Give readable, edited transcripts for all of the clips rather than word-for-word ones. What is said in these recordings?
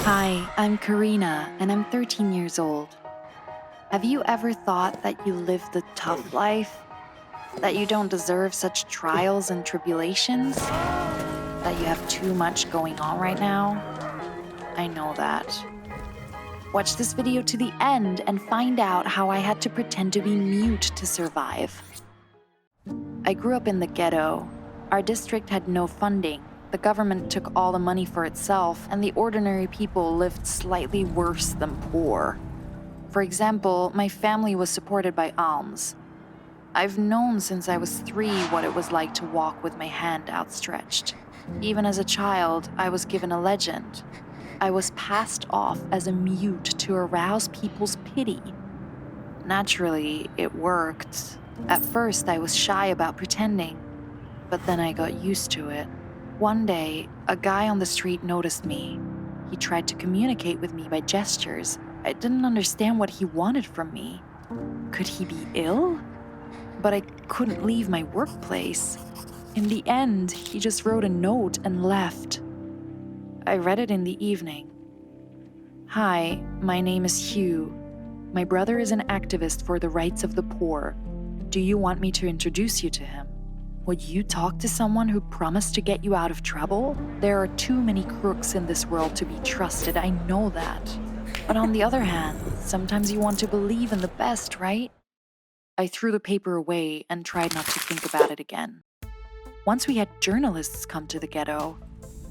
Hi, I'm Karina, and I'm 13 years old. Have you ever thought that you live the tough life? That you don't deserve such trials and tribulations? That you have too much going on right now? I know that. Watch this video to the end and find out how I had to pretend to be mute to survive. I grew up in the ghetto. Our district had no funding. The government took all the money for itself, and the ordinary people lived slightly worse than poor. For example, my family was supported by alms. I've known since I was 3 what it was like to walk with my hand outstretched. Even as a child, I was given a legend. I was passed off as a mute to arouse people's pity. Naturally, it worked. At first, I was shy about pretending, but then I got used to it. One day, a guy on the street noticed me. He tried to communicate with me by gestures. I didn't understand what he wanted from me. Could he be ill? But I couldn't leave my workplace. In the end, he just wrote a note and left. I read it in the evening. Hi, my name is Hugh. My brother is an activist for the rights of the poor. Do you want me to introduce you to him? Would you talk to someone who promised to get you out of trouble? There are too many crooks in this world to be trusted, I know that. But on the other hand, sometimes you want to believe in the best, right? I threw the paper away and tried not to think about it again. Once we had journalists come to the ghetto,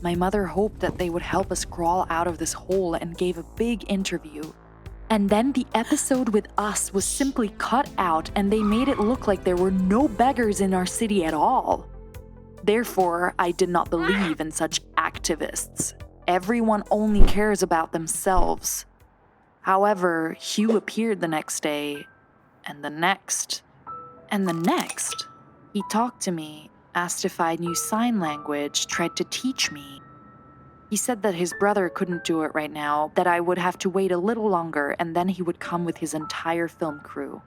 my mother hoped that they would help us crawl out of this hole and gave a big interview. And then the episode with us was simply cut out and they made it look like there were no beggars in our city at all. Therefore, I did not believe in such activists. Everyone only cares about themselves. However, Hugh appeared the next day, and the next, and the next. He talked to me, asked if I knew sign language, tried to teach me. He said that his brother couldn't do it right now, that I would have to wait a little longer and then he would come with his entire film crew.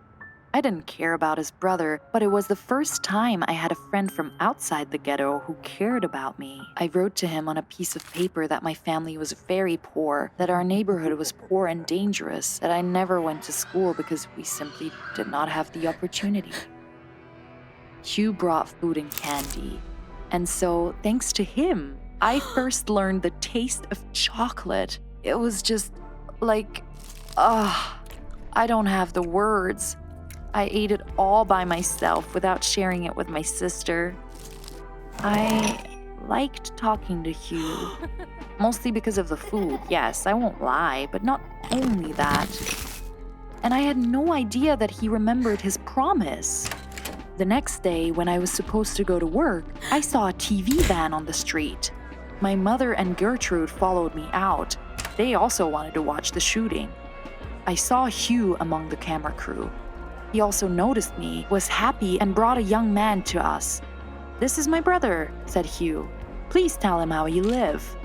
I didn't care about his brother, but it was the first time I had a friend from outside the ghetto who cared about me. I wrote to him on a piece of paper that my family was very poor, that our neighborhood was poor and dangerous, that I never went to school because we simply did not have the opportunity. Hugh brought food and candy, and so, thanks to him, I first learned the taste of chocolate. It was just like, I don't have the words. I ate it all by myself without sharing it with my sister. I liked talking to Hugh, mostly because of the food, yes, I won't lie, but not only that. And I had no idea that he remembered his promise. The next day, when I was supposed to go to work, I saw a TV van on the street. My mother and Gertrude followed me out. They also wanted to watch the shooting. I saw Hugh among the camera crew. He also noticed me, was happy, and brought a young man to us. "This is my brother," said Hugh. "Please tell him how you live."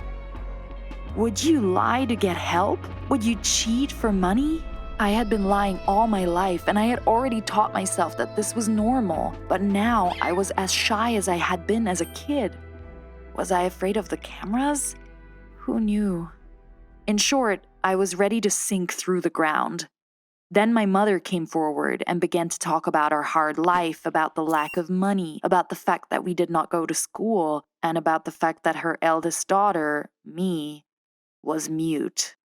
Would you lie to get help? Would you cheat for money? I had been lying all my life, and I had already taught myself that this was normal. But now I was as shy as I had been as a kid. Was I afraid of the cameras? Who knew? In short, I was ready to sink through the ground. Then my mother came forward and began to talk about our hard life, about the lack of money, about the fact that we did not go to school, and about the fact that her eldest daughter, me, was mute.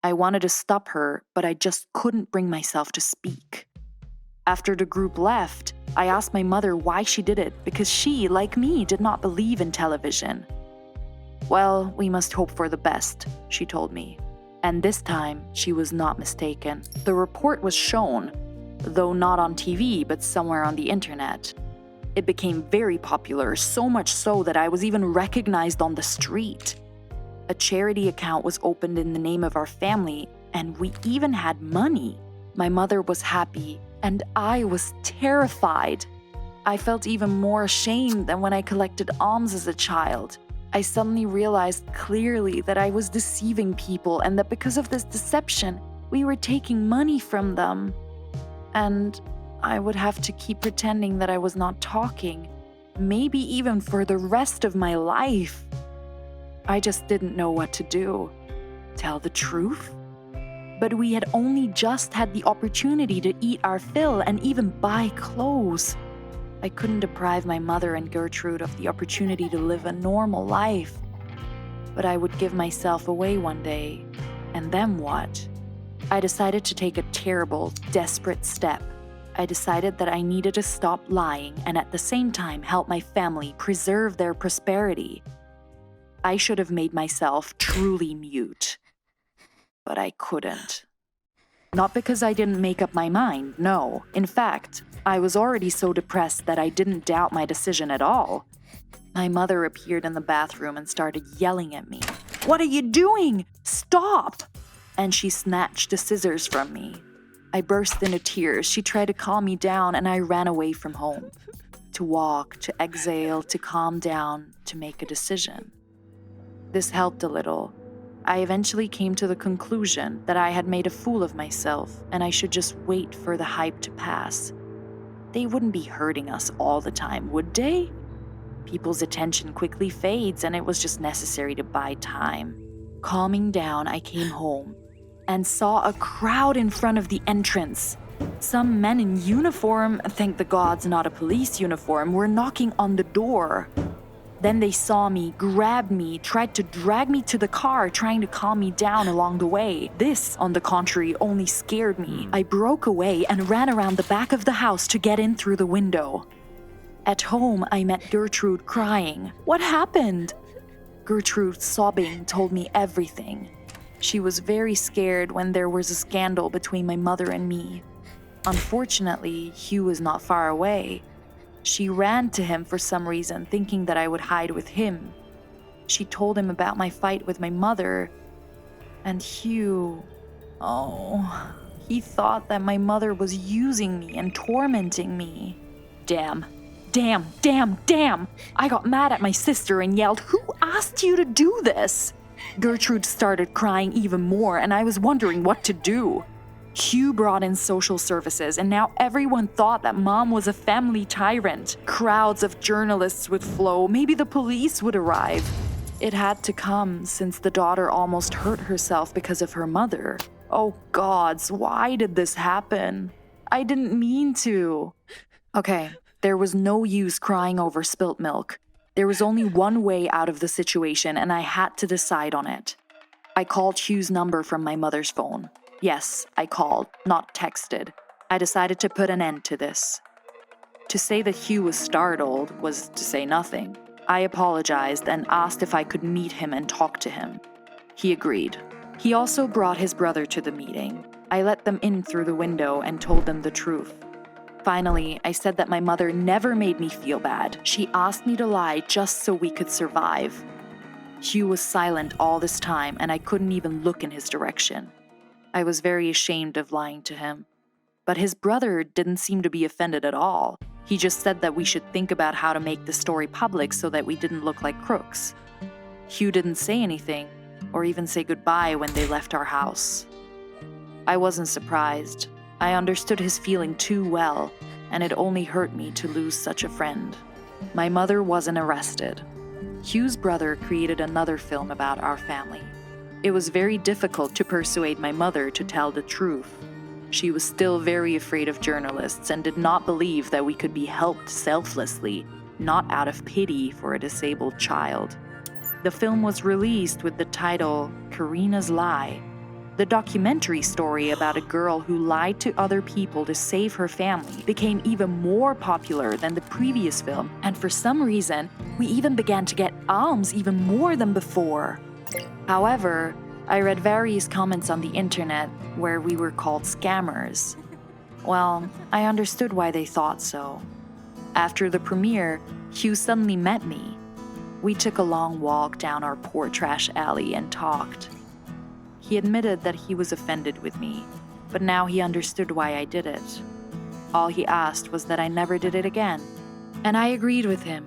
I wanted to stop her, but I just couldn't bring myself to speak. After the group left, I asked my mother why she did it, because she, like me, did not believe in television. "Well, we must hope for the best," she told me. And this time, she was not mistaken. The report was shown, though not on TV, but somewhere on the internet. It became very popular, so much so that I was even recognized on the street. A charity account was opened in the name of our family, and we even had money. My mother was happy, and I was terrified. I felt even more ashamed than when I collected alms as a child. I suddenly realized clearly that I was deceiving people and that because of this deception, we were taking money from them. And I would have to keep pretending that I was not talking, maybe even for the rest of my life. I just didn't know what to do. Tell the truth? But we had only just had the opportunity to eat our fill and even buy clothes. I couldn't deprive my mother and Gertrude of the opportunity to live a normal life. But I would give myself away one day, and then what? I decided to take a terrible, desperate step. I decided that I needed to stop lying and at the same time help my family preserve their prosperity. I should have made myself truly mute. But I couldn't. Not because I didn't make up my mind, no. In fact, I was already so depressed that I didn't doubt my decision at all. My mother appeared in the bathroom and started yelling at me. "What are you doing? Stop!" And she snatched the scissors from me. I burst into tears. She tried to calm me down and I ran away from home. To walk, to exhale, to calm down, to make a decision. This helped a little. I eventually came to the conclusion that I had made a fool of myself and I should just wait for the hype to pass. They wouldn't be hurting us all the time, would they? People's attention quickly fades and it was just necessary to buy time. Calming down, I came home and saw a crowd in front of the entrance. Some men in uniform, thank the gods not a police uniform, were knocking on the door. Then they saw me, grabbed me, tried to drag me to the car, trying to calm me down along the way. This, on the contrary, only scared me. I broke away and ran around the back of the house to get in through the window. At home, I met Gertrude crying. What happened? Gertrude, sobbing, told me everything. She was very scared when there was a scandal between my mother and me. Unfortunately, Hugh was not far away. She ran to him for some reason, thinking that I would hide with him. She told him about my fight with my mother. And Hugh... oh, he thought that my mother was using me and tormenting me. Damn. I got mad at my sister and yelled, "Who asked you to do this?" Gertrude started crying even more, and I was wondering what to do. Hugh brought in social services, and now everyone thought that Mom was a family tyrant. Crowds of journalists would flow. Maybe the police would arrive. It had to come, since the daughter almost hurt herself because of her mother. Oh gods, why did this happen? I didn't mean to. Okay, there was no use crying over spilt milk. There was only one way out of the situation, and I had to decide on it. I called Hugh's number from my mother's phone. Yes, I called, not texted. I decided to put an end to this. To say that Hugh was startled was to say nothing. I apologized and asked if I could meet him and talk to him. He agreed. He also brought his brother to the meeting. I let them in through the window and told them the truth. Finally, I said that my mother never made me feel bad. She asked me to lie just so we could survive. Hugh was silent all this time, and I couldn't even look in his direction. I was very ashamed of lying to him. But his brother didn't seem to be offended at all. He just said that we should think about how to make the story public so that we didn't look like crooks. Hugh didn't say anything, or even say goodbye when they left our house. I wasn't surprised. I understood his feeling too well, and it only hurt me to lose such a friend. My mother wasn't arrested. Hugh's brother created another film about our family. It was very difficult to persuade my mother to tell the truth. She was still very afraid of journalists and did not believe that we could be helped selflessly, not out of pity for a disabled child. The film was released with the title Karina's Lie. The documentary story about a girl who lied to other people to save her family became even more popular than the previous film, and for some reason, we even began to get alms even more than before. However, I read various comments on the internet where we were called scammers. Well, I understood why they thought so. After the premiere, Hugh suddenly met me. We took a long walk down our poor trash alley and talked. He admitted that he was offended with me, but now he understood why I did it. All he asked was that I never did it again. And I agreed with him.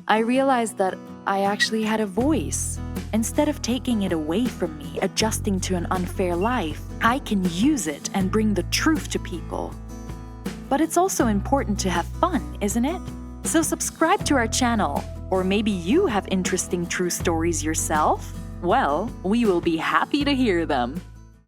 I realized that I actually had a voice. Instead of taking it away from me, adjusting to an unfair life, I can use it and bring the truth to people. But it's also important to have fun, isn't it? So subscribe to our channel, or maybe you have interesting true stories yourself. Well, we will be happy to hear them.